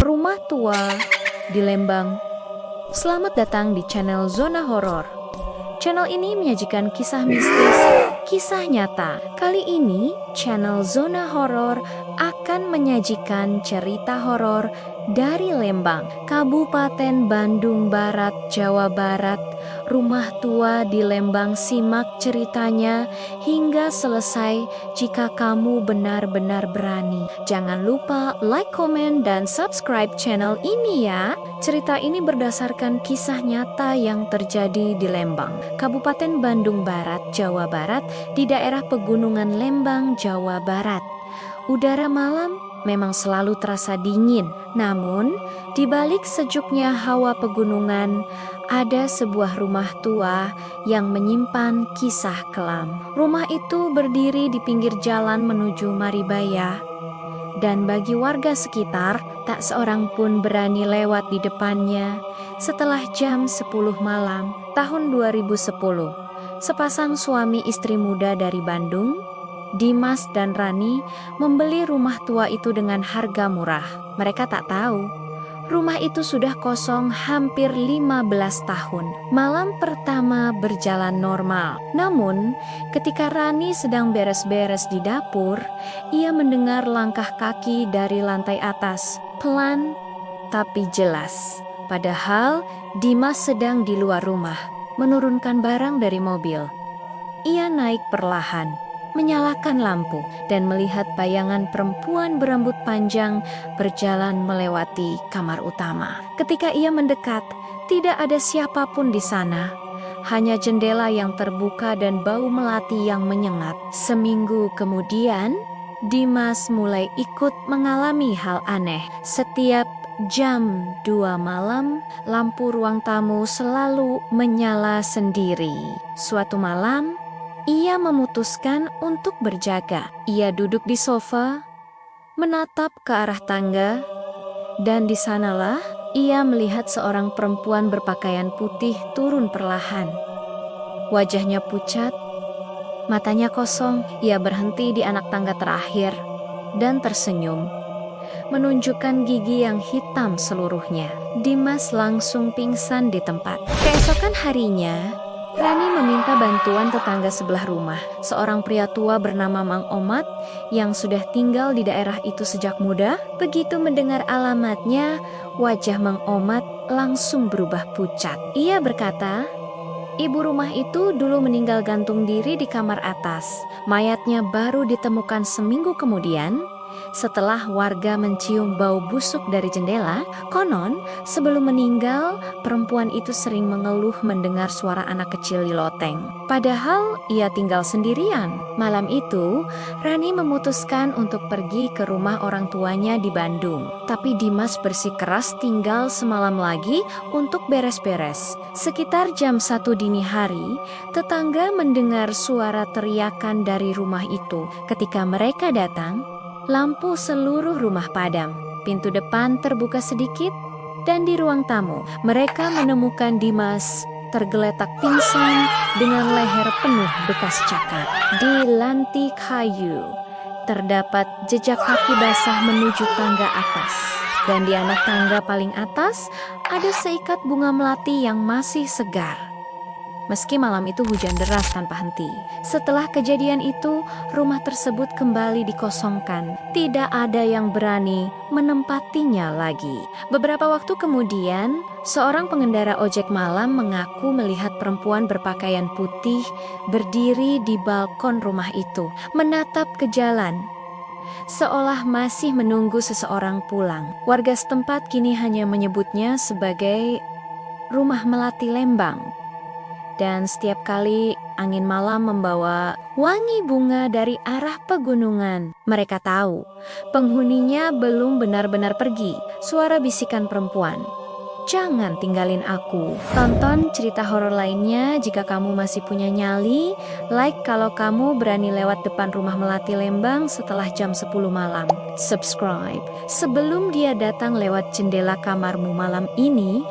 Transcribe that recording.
Rumah Tua di Lembang. Selamat datang di channel Zona Horor. Channel ini menyajikan kisah mistis, kisah nyata. Kali ini, channel Zona Horor akan menyajikan cerita horor dari Lembang, Kabupaten Bandung Barat, Jawa Barat. Rumah Tua di Lembang, simak ceritanya hingga selesai jika kamu benar-benar berani. Jangan lupa like, komen, dan subscribe channel ini ya. Cerita ini berdasarkan kisah nyata yang terjadi di Lembang, Kabupaten Bandung Barat, Jawa Barat, di daerah pegunungan Lembang, Jawa Barat. Udara malam memang selalu terasa dingin, namun di balik sejuknya hawa pegunungan, ada sebuah rumah tua yang menyimpan kisah kelam. Rumah itu berdiri di pinggir jalan menuju Maribaya, dan bagi warga sekitar, tak seorang pun berani lewat di depannya. Setelah jam 10 malam, tahun 2010, sepasang suami istri muda dari Bandung, Dimas dan Rani, membeli rumah tua itu dengan harga murah. Mereka tak tahu, rumah itu sudah kosong hampir 15 tahun. Malam pertama berjalan normal. Namun, ketika Rani sedang beres-beres di dapur, ia mendengar langkah kaki dari lantai atas. Pelan, tapi jelas. Padahal, Dimas sedang di luar rumah, menurunkan barang dari mobil. Ia naik perlahan, menyalakan lampu, dan melihat bayangan perempuan berambut panjang berjalan melewati kamar utama. Ketika ia mendekat, tidak ada siapapun di sana. Hanya jendela yang terbuka dan bau melati yang menyengat. Seminggu kemudian, Dimas mulai ikut mengalami hal aneh. Setiap jam 2 malam, lampu ruang tamu selalu menyala sendiri. Suatu malam, ia memutuskan untuk berjaga. Ia duduk di sofa, menatap ke arah tangga, dan di sanalah ia melihat seorang perempuan berpakaian putih turun perlahan. Wajahnya pucat, matanya kosong. Ia berhenti di anak tangga terakhir dan tersenyum, menunjukkan gigi yang hitam seluruhnya. Dimas langsung pingsan di tempat. Keesokan harinya, Rani meminta bantuan tetangga sebelah rumah, seorang pria tua bernama Mang Omat yang sudah tinggal di daerah itu sejak muda. Begitu mendengar alamatnya, wajah Mang Omat langsung berubah pucat. Ia berkata, ibu rumah itu dulu meninggal gantung diri di kamar atas. Mayatnya baru ditemukan seminggu kemudian. Setelah warga mencium bau busuk dari jendela, konon sebelum meninggal, perempuan itu sering mengeluh mendengar suara anak kecil di loteng. Padahal ia tinggal sendirian. Malam itu, Rani memutuskan untuk pergi ke rumah orang tuanya di Bandung. Tapi Dimas bersikeras tinggal semalam lagi untuk beres-beres. Sekitar jam 1 dini hari, tetangga mendengar suara teriakan dari rumah itu. Ketika mereka datang, lampu seluruh rumah padam, pintu depan terbuka sedikit, dan di ruang tamu, mereka menemukan Dimas tergeletak pingsan dengan leher penuh bekas cakar. Di lantai kayu, terdapat jejak kaki basah menuju tangga atas. Dan di anak tangga paling atas, ada seikat bunga melati yang masih segar. Meski malam itu hujan deras tanpa henti. Setelah kejadian itu, rumah tersebut kembali dikosongkan. Tidak ada yang berani menempatinya lagi. Beberapa waktu kemudian, seorang pengendara ojek malam mengaku melihat perempuan berpakaian putih berdiri di balkon rumah itu, menatap ke jalan, seolah masih menunggu seseorang pulang. Warga setempat kini hanya menyebutnya sebagai Rumah Melati Lembang. Dan setiap kali angin malam membawa wangi bunga dari arah pegunungan, mereka tahu penghuninya belum benar-benar pergi. Suara bisikan perempuan, "Jangan tinggalin aku." Tonton cerita horor lainnya jika kamu masih punya nyali. Like kalau kamu berani lewat depan Rumah Melati Lembang setelah jam 10 malam. Subscribe sebelum dia datang lewat jendela kamarmu malam ini.